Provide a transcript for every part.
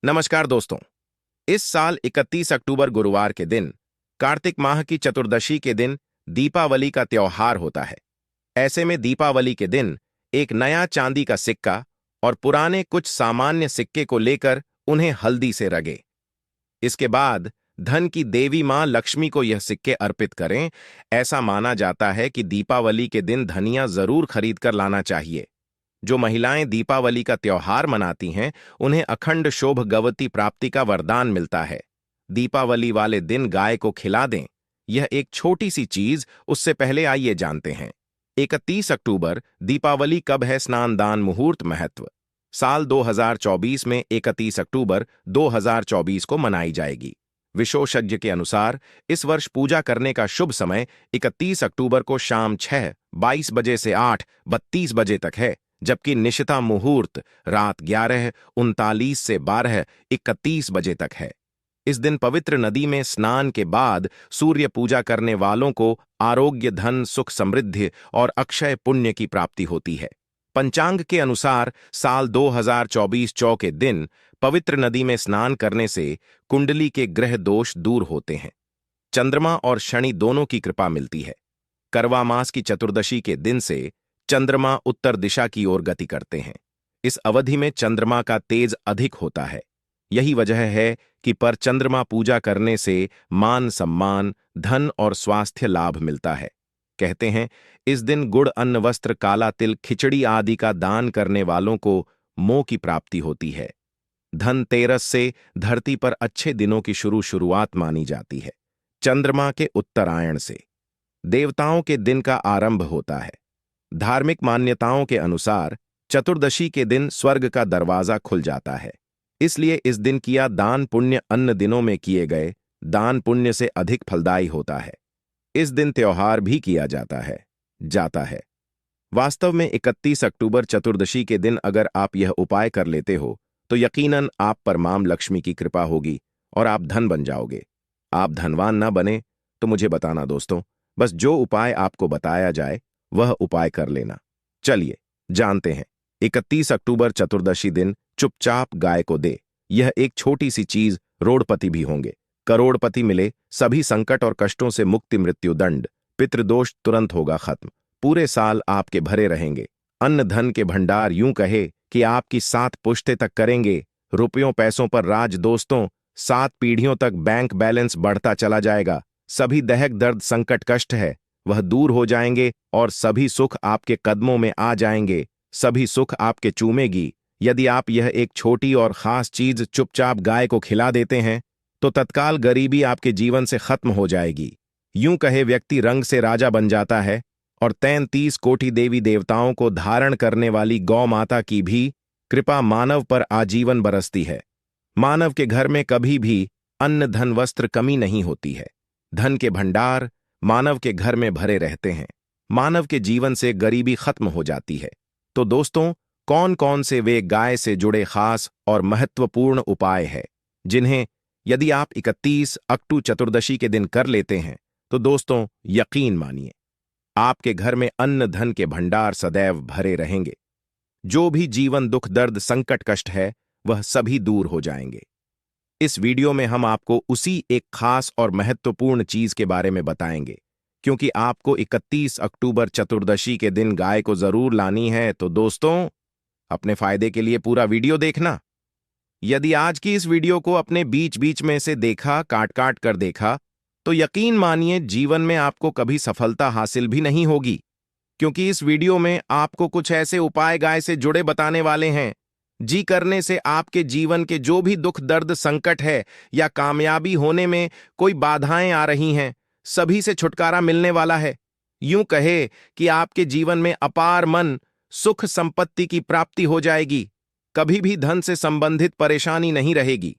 नमस्कार दोस्तों। इस साल 31 अक्टूबर गुरुवार के दिन कार्तिक माह की चतुर्दशी के दिन दीपावली का त्योहार होता है। ऐसे में दीपावली के दिन एक नया चांदी का सिक्का और पुराने कुछ सामान्य सिक्के को लेकर उन्हें हल्दी से रगें। इसके बाद धन की देवी मां लक्ष्मी को यह सिक्के अर्पित करें। ऐसा माना जाता है कि दीपावली के दिन धनिया जरूर खरीद कर लाना चाहिए। जो महिलाएं दीपावली का त्योहार मनाती हैं, उन्हें अखंड शोभ गवती प्राप्ति का वरदान मिलता है। दीपावली वाले दिन गाय को खिला दें। यह एक छोटी सी चीज, उससे पहले आइए जानते हैं 31 अक्टूबर दीपावली कब है। स्नान दान मुहूर्त महत्व। साल 2024 में 31 अक्टूबर 2024 को मनाई जाएगी। विशेषज्ञ के अनुसार इस वर्ष पूजा करने का शुभ समय 31 अक्टूबर को शाम 6:22 बजे से 8:32 बजे तक है, जबकि निशिता मुहूर्त रात 11:39 से 12:31 बजे तक है। इस दिन पवित्र नदी में स्नान के बाद सूर्य पूजा करने वालों को आरोग्य, धन, सुख, समृद्धि और अक्षय पुण्य की प्राप्ति होती है। पंचांग के अनुसार साल 2024 के दिन पवित्र नदी में स्नान करने से कुंडली के ग्रह दोष दूर होते हैं। चंद्रमा और शनि दोनों की कृपा मिलती है। करवा मास की चतुर्दशी के दिन से चंद्रमा उत्तर दिशा की ओर गति करते हैं। इस अवधि में चंद्रमा का तेज अधिक होता है। यही वजह है कि पर चंद्रमा पूजा करने से मान सम्मान, धन और स्वास्थ्य लाभ मिलता है। कहते हैं इस दिन गुड़, अन्न, वस्त्र, काला तिल, खिचड़ी आदि का दान करने वालों को मोह की प्राप्ति होती है। धनतेरस से धरती पर अच्छे दिनों की शुरुआत मानी जाती है। चंद्रमा के उत्तरायण से देवताओं के दिन का आरंभ होता है। धार्मिक मान्यताओं के अनुसार चतुर्दशी के दिन स्वर्ग का दरवाजा खुल जाता है। इसलिए इस दिन किया दान पुण्य अन्य दिनों में किए गए दान पुण्य से अधिक फलदायी होता है। इस दिन त्योहार भी किया जाता है। वास्तव में 31 अक्टूबर चतुर्दशी के दिन अगर आप यह उपाय कर लेते हो तो यकीनन आप पर मां लक्ष्मी की कृपा होगी और आप धन बन जाओगे। आप धनवान ना बने तो मुझे बताना दोस्तों। बस जो उपाय आपको बताया जाए वह उपाय कर लेना। चलिए जानते हैं। 31 अक्टूबर चतुर्दशी दिन चुपचाप गाय को दे। यह एक छोटी सी चीज, रोड़पति भी होंगे। करोड़पति मिले, सभी संकट और कष्टों से मुक्ति, मृत्यु दंड, पितृदोष तुरंत होगा खत्म। पूरे साल आपके भरे रहेंगे। अन्न धन के भंडार यूं कहे कि आपकी 7 पुश्ते तक करेंगे। रुपयों पैसों पर राज दोस्तों, 7 पीढ़ियों तक बैंक बैलेंस बढ़ता चला जाएगा। सभी दहक दर्द संकट कष्ट है वह दूर हो जाएंगे और सभी सुख आपके कदमों में आ जाएंगे। सभी सुख आपके चूमेगी। यदि आप यह एक छोटी और खास चीज चुपचाप गाय को खिला देते हैं तो तत्काल गरीबी आपके जीवन से खत्म हो जाएगी। यूं कहे व्यक्ति रंग से राजा बन जाता है और 33 कोटि देवी देवताओं को धारण करने वाली गौ माता की भी कृपा मानव पर आजीवन बरसती है। मानव के घर में कभी भी अन्न, धन, वस्त्र कमी नहीं होती है। धन के भंडार मानव के घर में भरे रहते हैं। मानव के जीवन से गरीबी खत्म हो जाती है। तो दोस्तों, कौन कौन से वे गाय से जुड़े खास और महत्वपूर्ण उपाय हैं जिन्हें यदि आप 31 अक्टूबर चतुर्दशी के दिन कर लेते हैं तो दोस्तों यकीन मानिए आपके घर में अन्न धन के भंडार सदैव भरे रहेंगे। जो भी जीवन दुख दर्द संकट कष्ट है वह सभी दूर हो जाएंगे। इस वीडियो में हम आपको उसी एक खास और महत्वपूर्ण चीज के बारे में बताएंगे, क्योंकि आपको 31 अक्टूबर चतुर्दशी के दिन गाय को जरूर लानी है। तो दोस्तों, अपने फायदे के लिए पूरा वीडियो देखना। यदि आज की इस वीडियो को अपने बीच बीच में से देखा, काट काट कर देखा, तो यकीन मानिए जीवन में आपको कभी सफलता हासिल भी नहीं होगी, क्योंकि इस वीडियो में आपको कुछ ऐसे उपाय गाय से जुड़े बताने वाले हैं जी करने से आपके जीवन के जो भी दुख दर्द संकट है या कामयाबी होने में कोई बाधाएं आ रही हैं, सभी से छुटकारा मिलने वाला है। यूं कहे कि आपके जीवन में अपार मन, सुख, संपत्ति की प्राप्ति हो जाएगी। कभी भी धन से संबंधित परेशानी नहीं रहेगी।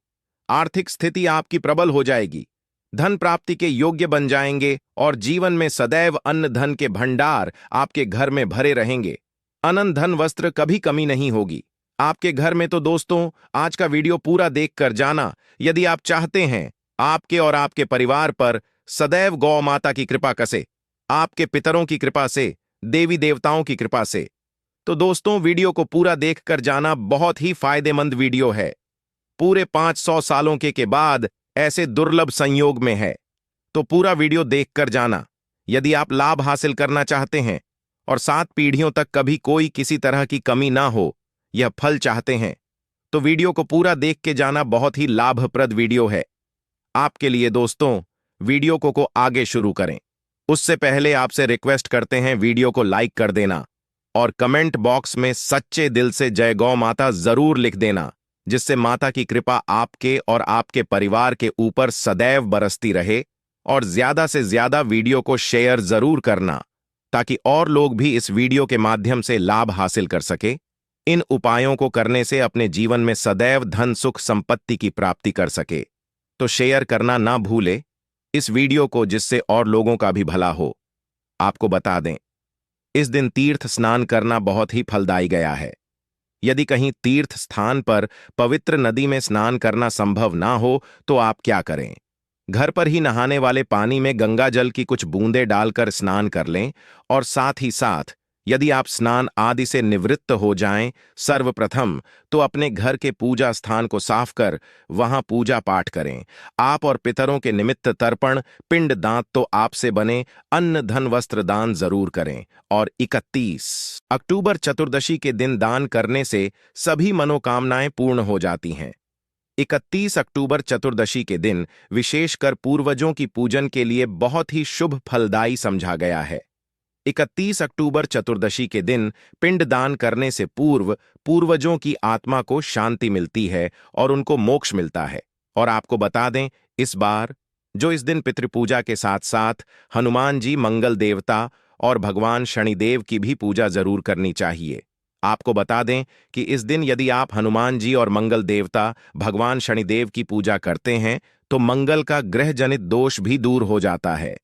आर्थिक स्थिति आपकी प्रबल हो जाएगी। धन प्राप्ति के योग्य बन जाएंगे और जीवन में सदैव अन्न धन के भंडार आपके घर में भरे रहेंगे। अनंत धन वस्त्र कभी कमी नहीं होगी आपके घर में। तो दोस्तों, आज का वीडियो पूरा देखकर जाना यदि आप चाहते हैं आपके और आपके परिवार पर सदैव गौ माता की कृपा कसे, आपके पितरों की कृपा से, देवी देवताओं की कृपा से। तो दोस्तों, वीडियो को पूरा देखकर जाना। बहुत ही फायदेमंद वीडियो है। पूरे 500 सालों के बाद ऐसे दुर्लभ संयोग में है। तो पूरा वीडियो देखकर जाना यदि आप लाभ हासिल करना चाहते हैं और 7 पीढ़ियों तक कभी कोई किसी तरह की कमी ना हो, यह फल चाहते हैं, तो वीडियो को पूरा देख के जाना। बहुत ही लाभप्रद वीडियो है आपके लिए दोस्तों। वीडियो को आगे शुरू करें उससे पहले आपसे रिक्वेस्ट करते हैं वीडियो को लाइक कर देना और कमेंट बॉक्स में सच्चे दिल से जय गौ माता जरूर लिख देना, जिससे माता की कृपा आपके और आपके परिवार के ऊपर सदैव बरसती रहे। और ज्यादा से ज्यादा वीडियो को शेयर जरूर करना ताकि और लोग भी इस वीडियो के माध्यम से लाभ हासिल कर सके। इन उपायों को करने से अपने जीवन में सदैव धन सुख संपत्ति की प्राप्ति कर सके। तो शेयर करना ना भूले इस वीडियो को, जिससे और लोगों का भी भला हो। आपको बता दें, इस दिन तीर्थ स्नान करना बहुत ही फलदायी गया है। यदि कहीं तीर्थ स्थान पर पवित्र नदी में स्नान करना संभव ना हो तो आप क्या करें, घर पर ही नहाने वाले पानी में गंगा जल की कुछ बूंदें डालकर स्नान कर लें। और साथ ही साथ यदि आप स्नान आदि से निवृत्त हो जाएं, सर्वप्रथम तो अपने घर के पूजा स्थान को साफ कर वहां पूजा पाठ करें। आप और पितरों के निमित्त तर्पण, पिंड दांत तो आपसे बने अन्न धन वस्त्र दान जरूर करें। और 31 अक्टूबर चतुर्दशी के दिन दान करने से सभी मनोकामनाएं पूर्ण हो जाती हैं। 31 अक्टूबर चतुर्दशी के दिन विशेषकर पूर्वजों की पूजन के लिए बहुत ही शुभ फलदायी समझा गया है। 31 अक्टूबर चतुर्दशी के दिन पिंड दान करने से पूर्व पूर्वजों की आत्मा को शांति मिलती है और उनको मोक्ष मिलता है। और आपको बता दें, इस बार जो इस दिन पितृपूजा के साथ साथ हनुमान जी, मंगल देवता और भगवान शनिदेव की भी पूजा जरूर करनी चाहिए। आपको बता दें कि इस दिन यदि आप हनुमान जी और मंगल देवता भगवान शनिदेव की पूजा करते हैं तो मंगल का ग्रह जनित दोष भी दूर हो जाता है।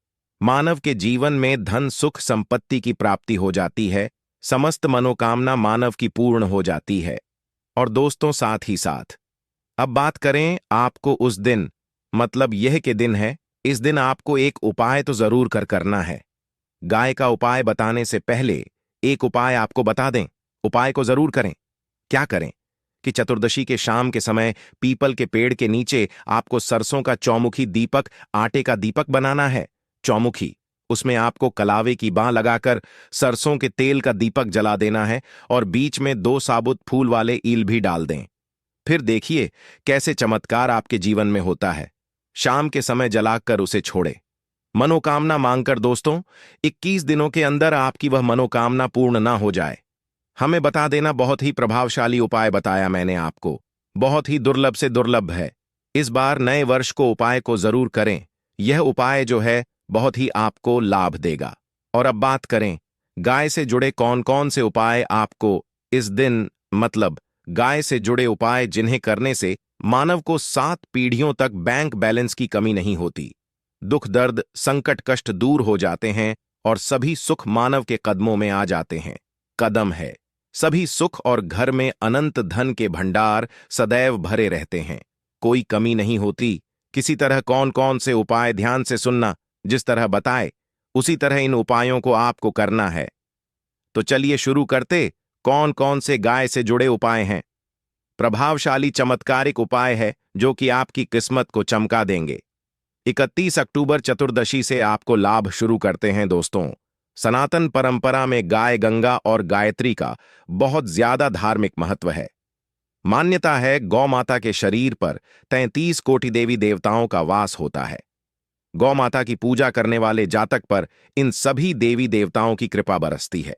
मानव के जीवन में धन सुख संपत्ति की प्राप्ति हो जाती है, समस्त मनोकामना मानव की पूर्ण हो जाती है। और दोस्तों, साथ ही साथ अब बात करें आपको उस दिन, मतलब यह के दिन है, इस दिन आपको एक उपाय तो जरूर करना है। गाय का उपाय बताने से पहले एक उपाय आपको बता दें, उपाय को जरूर करें। क्या करें कि चतुर्दशी के शाम के समय पीपल के पेड़ के नीचे आपको सरसों का चौमुखी दीपक, आटे का दीपक बनाना है। चौमुखी, उसमें आपको कलावे की बांह लगाकर सरसों के तेल का दीपक जला देना है और बीच में 2 साबुत फूल वाले ईल भी डाल दें। फिर देखिए कैसे चमत्कार आपके जीवन में होता है। शाम के समय जलाकर उसे छोड़े, मनोकामना मांगकर दोस्तों 21 दिनों के अंदर आपकी वह मनोकामना पूर्ण ना हो जाए। हमें बता देना, बहुत ही प्रभावशाली उपाय बताया मैंने आपको, बहुत ही दुर्लभ से दुर्लभ है। इस बार नए वर्ष को उपाय को जरूर करें। यह उपाय जो है बहुत ही आपको लाभ देगा। और अब बात करें गाय से जुड़े कौन कौन से उपाय आपको इस दिन, मतलब गाय से जुड़े उपाय जिन्हें करने से मानव को 7 पीढ़ियों तक बैंक बैलेंस की कमी नहीं होती, दुख दर्द संकट कष्ट दूर हो जाते हैं और सभी सुख मानव के कदमों में आ जाते हैं। कदम है सभी सुख और घर में अनंत धन के भंडार सदैव भरे रहते हैं, कोई कमी नहीं होती। किसी तरह कौन कौन से उपाय ध्यान से सुनना, जिस तरह बताए उसी तरह इन उपायों को आपको करना है। तो चलिए शुरू करते। कौन कौन से गाय से जुड़े उपाय हैं? प्रभावशाली चमत्कारिक उपाय है जो कि आपकी किस्मत को चमका देंगे। 31 अक्टूबर चतुर्दशी से आपको लाभ शुरू करते हैं दोस्तों। सनातन परंपरा में गाय, गंगा और गायत्री का बहुत ज्यादा धार्मिक महत्व है। मान्यता है गौ माता के शरीर पर 33 कोटि देवी देवताओं का वास होता है। गौ माता की पूजा करने वाले जातक पर इन सभी देवी देवताओं की कृपा बरसती है।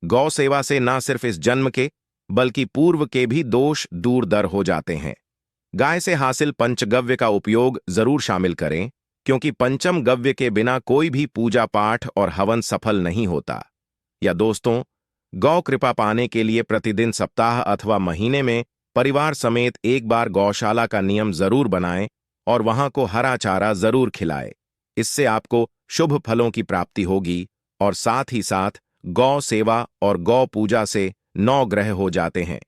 गौ सेवा से न सिर्फ इस जन्म के बल्कि पूर्व के भी दोष दूर दर हो जाते हैं। गाय से हासिल पंचगव्य का उपयोग जरूर शामिल करें, क्योंकि पंचम गव्य के बिना कोई भी पूजा पाठ और हवन सफल नहीं होता। या दोस्तों, गौ कृपा पाने के लिए प्रतिदिन, सप्ताह अथवा महीने में परिवार समेत एक बार गौशाला का नियम जरूर बनाएं और वहां को हरा चारा जरूर खिलाएं। इससे आपको शुभ फलों की प्राप्ति होगी। और साथ ही साथ गौ सेवा और गौ पूजा से 9 ग्रह हो जाते हैं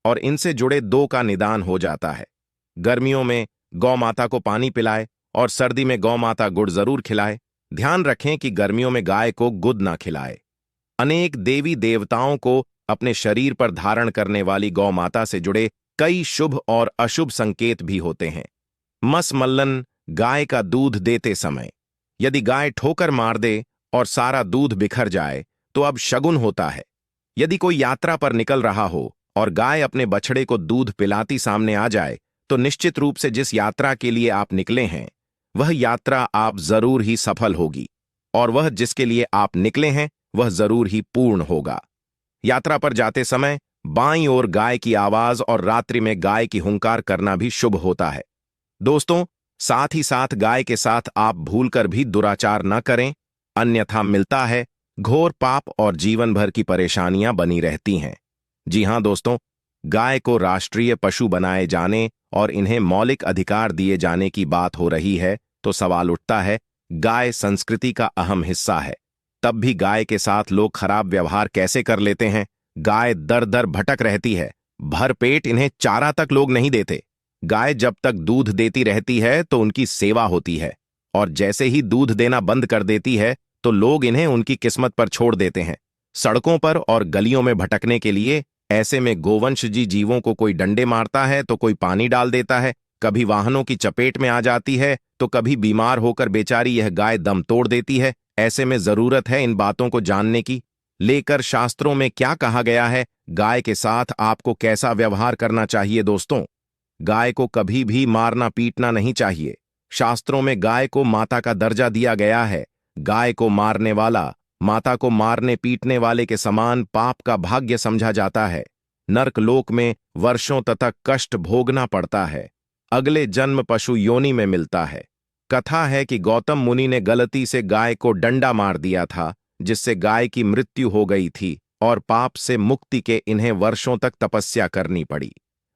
और इनसे जुड़े 2 का निदान हो जाता है। गर्मियों में गौ माता को पानी पिलाए और सर्दी में गौ माता गुड़ जरूर खिलाए। ध्यान रखें कि गर्मियों में गाय को गुद ना खिलाए। अनेक देवी देवताओं को अपने शरीर पर धारण करने वाली गौ माता से जुड़े कई शुभ और अशुभ संकेत भी होते हैं। मसमल्लन गाय का दूध देते समय यदि गाय ठोकर मार दे और सारा दूध बिखर जाए तो अब शगुन होता है। यदि कोई यात्रा पर निकल रहा हो और गाय अपने बछड़े को दूध पिलाती सामने आ जाए तो निश्चित रूप से जिस यात्रा के लिए आप निकले हैं वह यात्रा आप जरूर ही सफल होगी और वह जिसके लिए आप निकले हैं वह जरूर ही पूर्ण होगा। यात्रा पर जाते समय बाईं ओर गाय की आवाज और रात्रि में गाय की हुंकार करना भी शुभ होता है। दोस्तों, साथ ही साथ गाय के साथ आप भूलकर भी दुराचार न करें, अन्यथा मिलता है घोर पाप और जीवन भर की परेशानियां बनी रहती हैं। जी हां दोस्तों, गाय को राष्ट्रीय पशु बनाए जाने और इन्हें मौलिक अधिकार दिए जाने की बात हो रही है तो सवाल उठता है, गाय संस्कृति का अहम हिस्सा है, तब भी गाय के साथ लोग खराब व्यवहार कैसे कर लेते हैं। गाय दर दर भटक रहती है, भरपेट इन्हें चारा तक लोग नहीं देते। गाय जब तक दूध देती रहती है तो उनकी सेवा होती है और जैसे ही दूध देना बंद कर देती है तो लोग इन्हें उनकी किस्मत पर छोड़ देते हैं, सड़कों पर और गलियों में भटकने के लिए। ऐसे में गोवंशजी जीवों को कोई डंडे मारता है तो कोई पानी डाल देता है, कभी वाहनों की चपेट में आ जाती है तो कभी बीमार होकर बेचारी यह गाय दम तोड़ देती है। ऐसे में जरूरत है इन बातों को जानने की। लेकर शास्त्रों में क्या कहा गया है, गाय के साथ आपको कैसा व्यवहार करना चाहिए। दोस्तों, गाय को कभी भी मारना पीटना नहीं चाहिए। शास्त्रों में गाय को माता का दर्जा दिया गया है। गाय को मारने वाला माता को मारने पीटने वाले के समान पाप का भाग्य समझा जाता है। नरकलोक में वर्षों तक कष्ट भोगना पड़ता है, अगले जन्म पशु योनि में मिलता है। कथा है कि गौतम मुनि ने गलती से गाय को डंडा मार दिया था, जिससे गाय की मृत्यु हो गई थी और पाप से मुक्ति के इन्हें वर्षों तक तपस्या करनी पड़ी।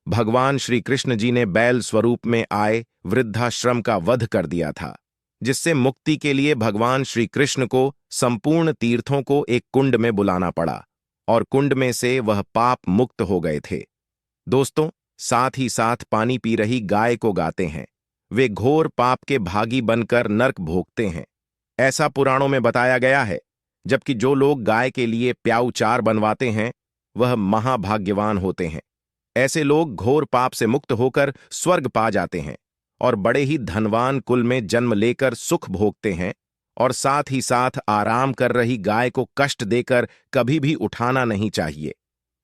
भगवान श्री कृष्ण जी ने बैल स्वरूप में आए वृद्धाश्रम का वध कर दिया था, जिससे मुक्ति के लिए भगवान श्री कृष्ण को संपूर्ण तीर्थों को एक कुंड में बुलाना पड़ा और कुंड में से वह पाप मुक्त हो गए थे। दोस्तों, साथ ही साथ पानी पी रही गाय को गाते हैं, वे घोर पाप के भागी बनकर नरक भोगते हैं, ऐसा पुराणों में बताया गया है। जबकि जो लोग गाय के लिए प्याऊ चार बनवाते हैं वह महाभाग्यवान होते हैं। ऐसे लोग घोर पाप से मुक्त होकर स्वर्ग पा जाते हैं और बड़े ही धनवान कुल में जन्म लेकर सुख भोगते हैं। और साथ ही साथ आराम कर रही गाय को कष्ट देकर कभी भी उठाना नहीं चाहिए।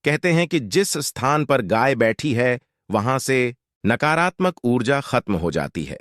कहते हैं कि जिस स्थान पर गाय बैठी है वहां से नकारात्मक ऊर्जा खत्म हो जाती है।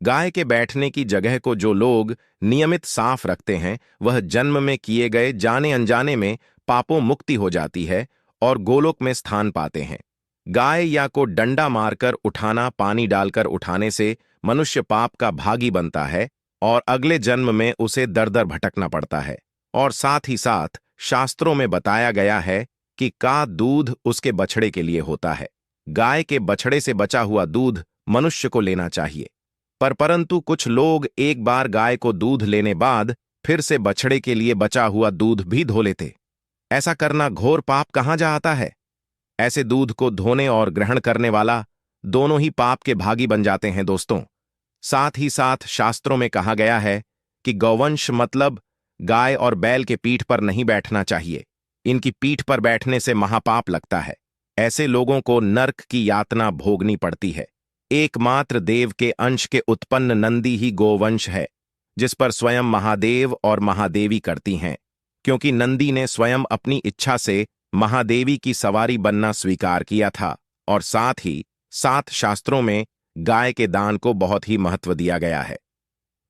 गाय के बैठने की जगह को जो लोग नियमित साफ रखते हैं वह जन्म में किए गए जाने अनजाने में पापों मुक्ति हो जाती है और गोलोक में स्थान पाते हैं। गाय या को डंडा मारकर उठाना, पानी डालकर उठाने से मनुष्य पाप का भागी बनता है और अगले जन्म में उसे दर दर भटकना पड़ता है। और साथ ही साथ शास्त्रों में बताया गया है कि का दूध उसके बछड़े के लिए होता है। गाय के बछड़े से बचा हुआ दूध मनुष्य को लेना चाहिए, परंतु कुछ लोग एक बार गाय को दूध लेने बाद फिर से बछड़े के लिए बचा हुआ दूध भी धो लेते। ऐसा करना घोर पाप कहां जा आता है। ऐसे दूध को धोने और ग्रहण करने वाला दोनों ही पाप के भागी बन जाते हैं। दोस्तों, साथ ही साथ शास्त्रों में कहा गया है कि गौवंश मतलब गाय और बैल के पीठ पर नहीं बैठना चाहिए। इनकी पीठ पर बैठने से महापाप लगता है। ऐसे लोगों को नरक की यातना भोगनी पड़ती है। एकमात्र देव के अंश के उत्पन्न नंदी ही गोवंश है, जिस पर स्वयं महादेव और महादेवी करती हैं, क्योंकि नंदी ने स्वयं अपनी इच्छा से महादेवी की सवारी बनना स्वीकार किया था। और साथ ही साथ शास्त्रों में गाय के दान को बहुत ही महत्व दिया गया है,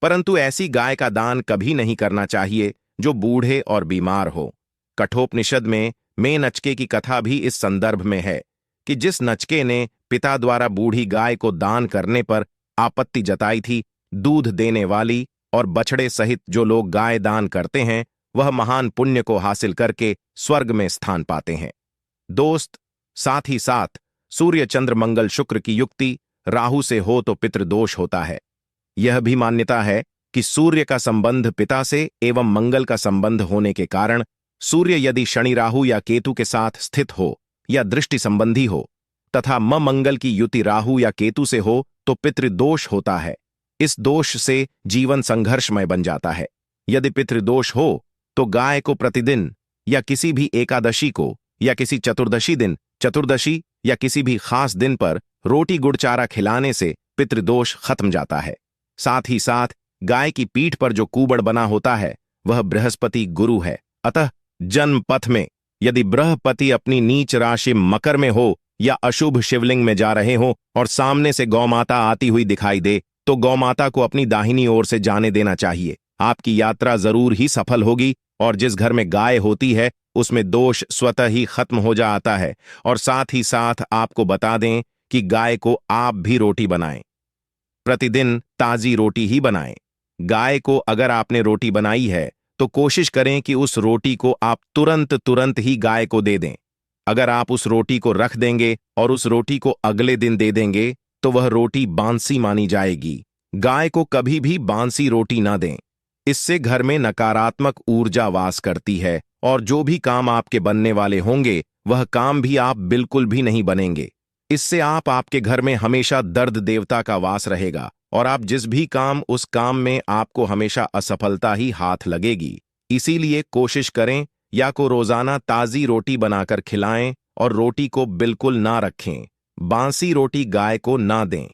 परंतु ऐसी गाय का दान कभी नहीं करना चाहिए जो बूढ़े और बीमार हो। कठोपनिषद में नचके की कथा भी इस संदर्भ में है कि जिस नचके ने पिता द्वारा बूढ़ी गाय को दान करने पर आपत्ति जताई थी, दूध देने वाली और बछड़े सहित जो लोग गाय दान करते हैं वह महान पुण्य को हासिल करके स्वर्ग में स्थान पाते हैं। दोस्त, साथ ही साथ सूर्य चंद्र मंगल शुक्र की युक्ति राहु से हो तो पितृदोष होता है। यह भी मान्यता है कि सूर्य का संबंध पिता से एवं मंगल का संबंध होने के कारण सूर्य यदि शनि राहु या केतु के साथ स्थित हो या दृष्टि संबंधी हो तथा मंगल की युति राहु या केतु से हो तो पितृदोष होता है। इस दोष से जीवन संघर्षमय बन जाता है। यदि पितृदोष हो तो गाय को प्रतिदिन या किसी भी एकादशी को या किसी चतुर्दशी दिन, चतुर्दशी या किसी भी खास दिन पर रोटी गुड़ चारा खिलाने से पितृदोष खत्म जाता है। साथ ही साथ गाय की पीठ पर जो कूबड़ बना होता है वह बृहस्पति गुरु है। अतः जन्म पथ में यदि बृहस्पति अपनी नीच राशि मकर में हो या अशुभ शिवलिंग में जा रहे हो और सामने से गौमाता आती हुई दिखाई दे तो गौमाता को अपनी दाहिनी ओर से जाने देना चाहिए। आपकी यात्रा जरूर ही सफल होगी और जिस घर में गाय होती है उसमें दोष स्वतः ही खत्म हो जाता है। और साथ ही साथ आपको बता दें कि गाय को आप भी रोटी बनाएं, प्रतिदिन ताजी रोटी ही बनाएं। गाय को अगर आपने रोटी बनाई है तो कोशिश करें कि उस रोटी को आप तुरंत ही गाय को दे दें। अगर आप उस रोटी को रख देंगे और उस रोटी को अगले दिन दे देंगे तो वह रोटी बांसी मानी जाएगी। गाय को कभी भी बांसी रोटी ना दें, इससे घर में नकारात्मक ऊर्जा वास करती है और जो भी काम आपके बनने वाले होंगे वह काम भी आप बिल्कुल भी नहीं बनेंगे। इससे आपके घर में हमेशा दर्द देवता का वास रहेगा और आप जिस भी काम उस काम में आपको हमेशा असफलता ही हाथ लगेगी। इसीलिए कोशिश करें या को रोजाना ताजी रोटी बनाकर खिलाएं और रोटी को बिल्कुल ना रखें। बांसी रोटी गाय को ना दें।